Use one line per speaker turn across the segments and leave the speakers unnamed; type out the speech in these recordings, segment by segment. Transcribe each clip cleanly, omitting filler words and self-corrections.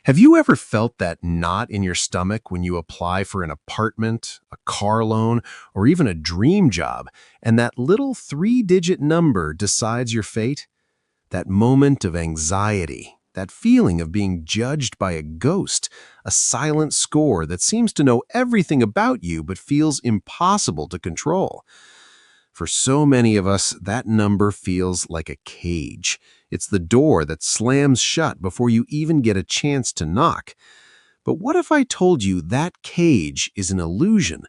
Have you ever felt that knot in your stomach when you apply for an apartment, a car loan, or even a dream job, and that little three-digit number decides your fate? That moment of anxiety, that feeling of being judged by a ghost, a silent score that seems to know everything about you but feels impossible to control. For so many of us, that number feels like a cage. It's the door that slams shut before you even get a chance to knock. But what if I told you that cage is an illusion?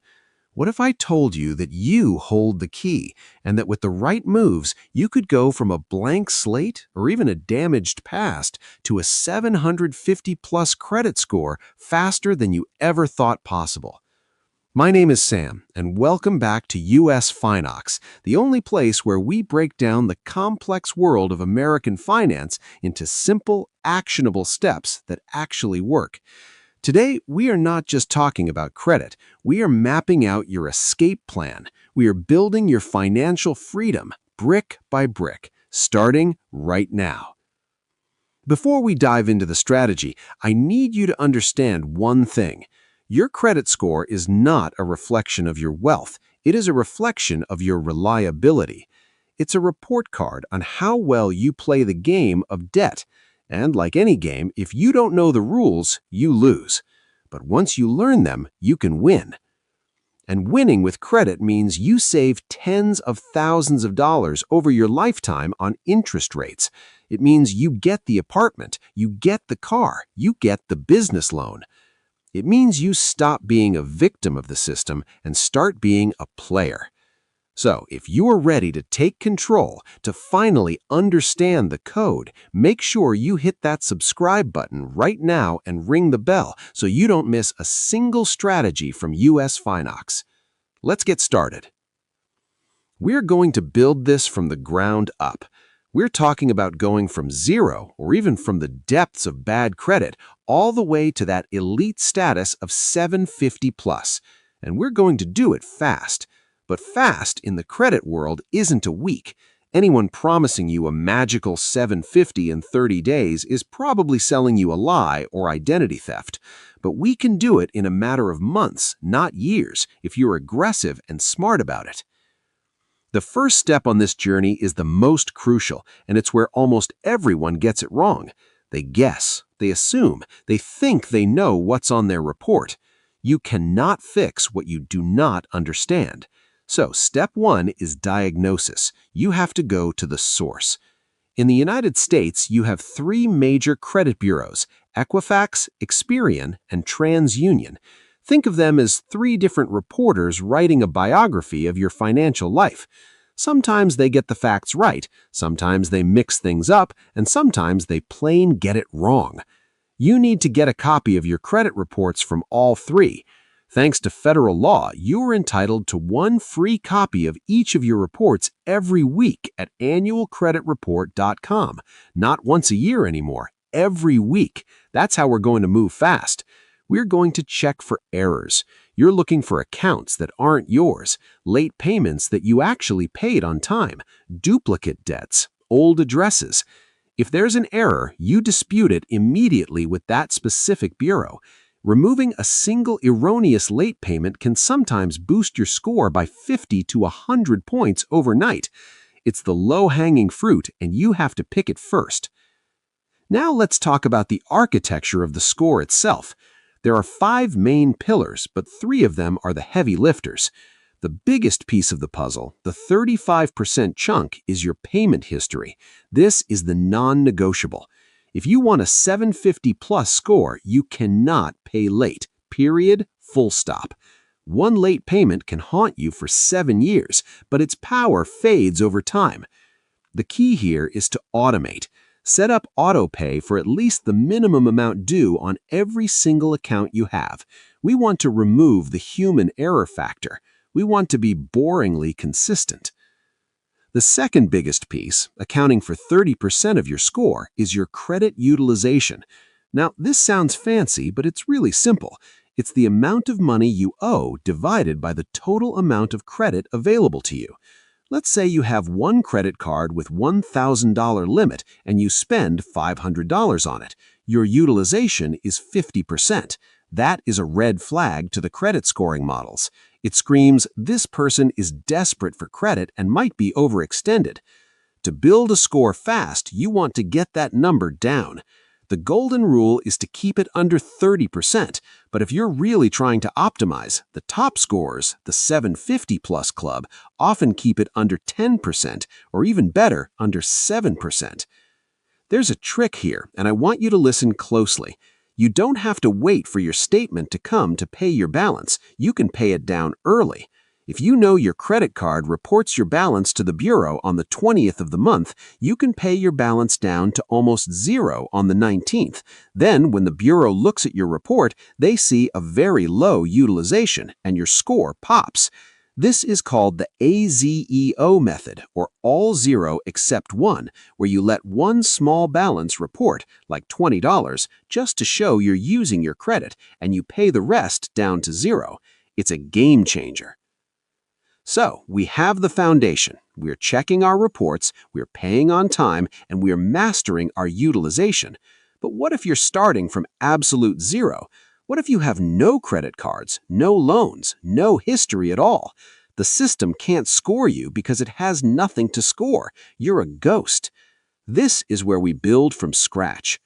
What if I told you that you hold the key and that with the right moves, you could go from a blank slate or even a damaged past to a 750-plus credit score faster than you ever thought possible? My name is Sam, and welcome back to US Finox, the only place where we break down the complex world of American finance into simple, actionable steps that actually work. Today, we are not just talking about credit. We are mapping out your escape plan. We are building your financial freedom, brick by brick, starting right now. Before we dive into the strategy, I need you to understand one thing. Your credit score is not a reflection of your wealth. It is a reflection of your reliability. It's a report card on how well you play the game of debt. And like any game, if you don't know the rules, you lose. But once you learn them, you can win. And winning with credit means you save tens of thousands of dollars over your lifetime on interest rates. It means you get the apartment, you get the car, you get the business loan. It means you stop being a victim of the system and start being a player. So, if you are ready to take control, to finally understand the code, make sure you hit that subscribe button right now and ring the bell so you don't miss a single strategy from US Finox. Let's get started. We're going to build this from the ground up. We're talking about going from zero, or even from the depths of bad credit, all the way to that elite status of 750 plus. And we're going to do it fast. But fast in the credit world isn't a week. Anyone promising you a magical 750 in 30 days is probably selling you a lie or identity theft. But we can do it in a matter of months, not years, if you're aggressive and smart about it. The first step on this journey is the most crucial, and it's where almost everyone gets it wrong. They guess, they assume, they think they know what's on their report. You cannot fix what you do not understand. So, step one is diagnosis. You have to go to the source. In the United States, you have three major credit bureaus: Equifax, Experian, and TransUnion. Think of them as three different reporters writing a biography of your financial life. Sometimes they get the facts right, sometimes they mix things up, and sometimes they plain get it wrong. You need to get a copy of your credit reports from all three. Thanks to federal law, you are entitled to one free copy of each of your reports every week at annualcreditreport.com. Not once a year anymore, every week. That's how we're going to move fast. We're going to check for errors. You're looking for accounts that aren't yours, late payments that you actually paid on time, duplicate debts, old addresses. If there's an error, you dispute it immediately with that specific bureau. Removing a single erroneous late payment can sometimes boost your score by 50 to 100 points overnight. It's the low-hanging fruit, and you have to pick it first. Now let's talk about the architecture of the score itself. There are 5 main pillars, but 3 of them are the heavy lifters. The biggest piece of the puzzle, the 35% chunk, is your payment history. This is the non-negotiable. If you want a 750-plus score, you cannot pay late. Period. Full stop. One late payment can haunt you for 7 years, but its power fades over time. The key here is to automate. Set up auto pay for at least the minimum amount due on every single account you have. We want to remove the human error factor. We want to be boringly consistent. The second biggest piece, accounting for 30% of your score, is your credit utilization. Now, this sounds fancy, but it's really simple. It's the amount of money you owe divided by the total amount of credit available to you. Let's say you have one credit card with $1,000 limit and you spend $500 on it. Your utilization is 50%. That is a red flag to the credit scoring models. It screams, this person is desperate for credit and might be overextended. To build a score fast, you want to get that number down. The golden rule is to keep it under 30%, but if you're really trying to optimize, the top scorers, the 750 plus club, often keep it under 10%, or even better, under 7%. There's a trick here, and I want you to listen closely. You don't have to wait for your statement to come to pay your balance. You can pay it down early. If you know your credit card reports your balance to the bureau on the 20th of the month, you can pay your balance down to almost zero on the 19th. Then, when the bureau looks at your report, they see a very low utilization, and your score pops. This is called the AZEO method, or all zero except one, where you let one small balance report, like $20, just to show you're using your credit, and you pay the rest down to zero. It's a game changer. So, we have the foundation. We're checking our reports, we're paying on time, and we're mastering our utilization. But what if you're starting from absolute zero? What if you have no credit cards, no loans, no history at all? The system can't score you because it has nothing to score. You're a ghost. This is where we build from scratch.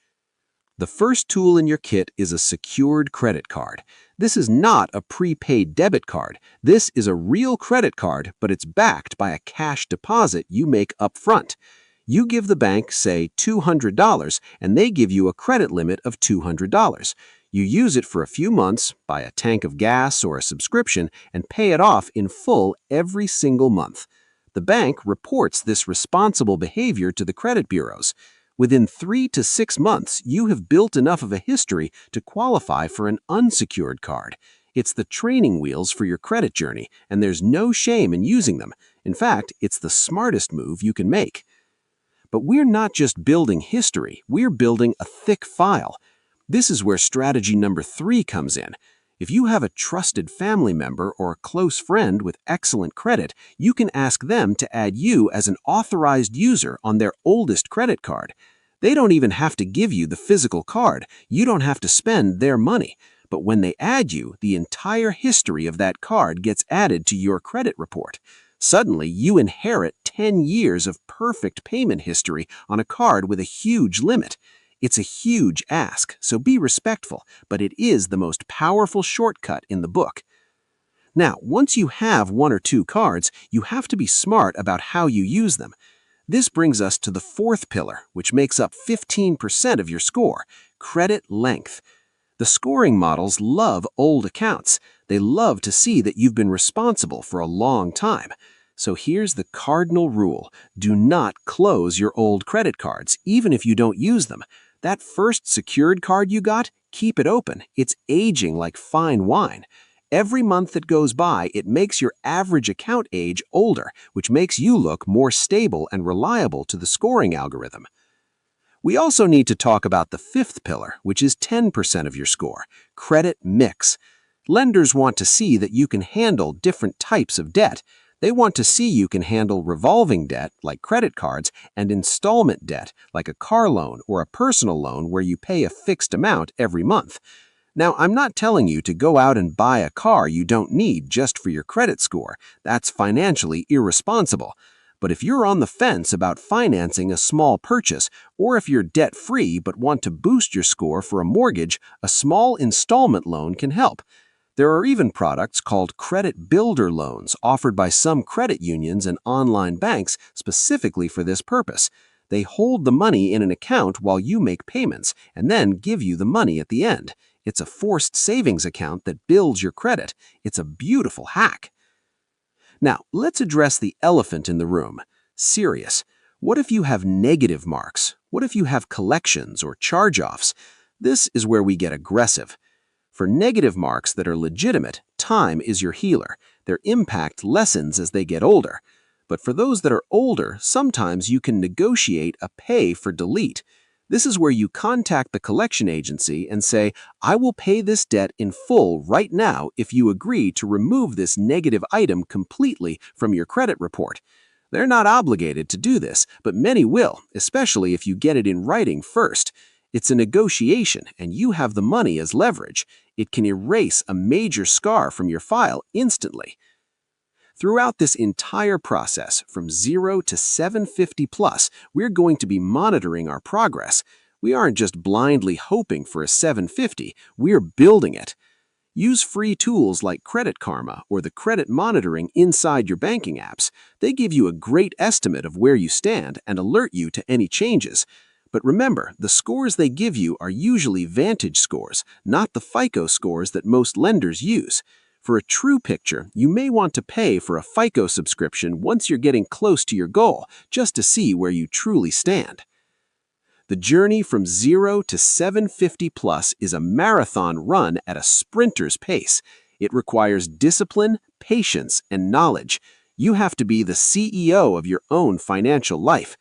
The first tool in your kit is a secured credit card. This is not a prepaid debit card. This is a real credit card, but it's backed by a cash deposit you make up front. You give the bank, say, $200, and they give you a credit limit of $200. You use it for a few months, buy a tank of gas or a subscription, and pay it off in full every single month. The bank reports this responsible behavior to the credit bureaus. Within 3 to 6 months, you have built enough of a history to qualify for an unsecured card. It's the training wheels for your credit journey, and there's no shame in using them. In fact, it's the smartest move you can make. But we're not just building history, we're building a thick file. This is where strategy number 3 comes in. If you have a trusted family member or a close friend with excellent credit, you can ask them to add you as an authorized user on their oldest credit card. They don't even have to give you the physical card. You don't have to spend their money. But when they add you, the entire history of that card gets added to your credit report. Suddenly, you inherit 10 years of perfect payment history on a card with a huge limit. It's a huge ask, so be respectful, but it is the most powerful shortcut in the book. Now, once you have 1 or 2 cards, you have to be smart about how you use them. This brings us to the 4th pillar, which makes up 15% of your score, credit length. The scoring models love old accounts. They love to see that you've been responsible for a long time. So here's the cardinal rule. Do not close your old credit cards, even if you don't use them. That first secured card you got, keep it open. It's aging like fine wine. Every month that goes by, it makes your average account age older, which makes you look more stable and reliable to the scoring algorithm. We also need to talk about the 5th pillar, which is 10% of your score, credit mix. Lenders want to see that you can handle different types of debt. They want to see you can handle revolving debt, like credit cards, and installment debt, like a car loan or a personal loan where you pay a fixed amount every month. Now, I'm not telling you to go out and buy a car you don't need just for your credit score. That's financially irresponsible. But if you're on the fence about financing a small purchase, or if you're debt-free but want to boost your score for a mortgage, a small installment loan can help. There are even products called credit builder loans offered by some credit unions and online banks specifically for this purpose. They hold the money in an account while you make payments and then give you the money at the end. It's a forced savings account that builds your credit. It's a beautiful hack. Now, let's address the elephant in the room. Serious. What if you have negative marks? What if you have collections or charge-offs? This is where we get aggressive. For negative marks that are legitimate, time is your healer. Their impact lessens as they get older. But for those that are older, sometimes you can negotiate a pay for delete. This is where you contact the collection agency and say, I will pay this debt in full right now if you agree to remove this negative item completely from your credit report. They're not obligated to do this, but many will, especially if you get it in writing first.
It's a negotiation, and you have the money as leverage. It can erase a major scar from your file instantly. Throughout this entire process, from 0 to 750 plus, we're going to be monitoring our progress. We aren't just blindly hoping for a 750, we're building it. Use free tools like Credit Karma or the credit monitoring inside your banking apps. They give you a great estimate of where you stand and alert you to any changes. But remember, the scores they give you are usually Vantage scores, not the FICO scores that most lenders use. For a true picture, you may want to pay for a FICO subscription once you're getting close to your goal, just to see where you truly stand. The journey from 0 to 750 plus is a marathon run at a sprinter's pace. It requires discipline, patience, and knowledge. You have to be the CEO of your own financial life.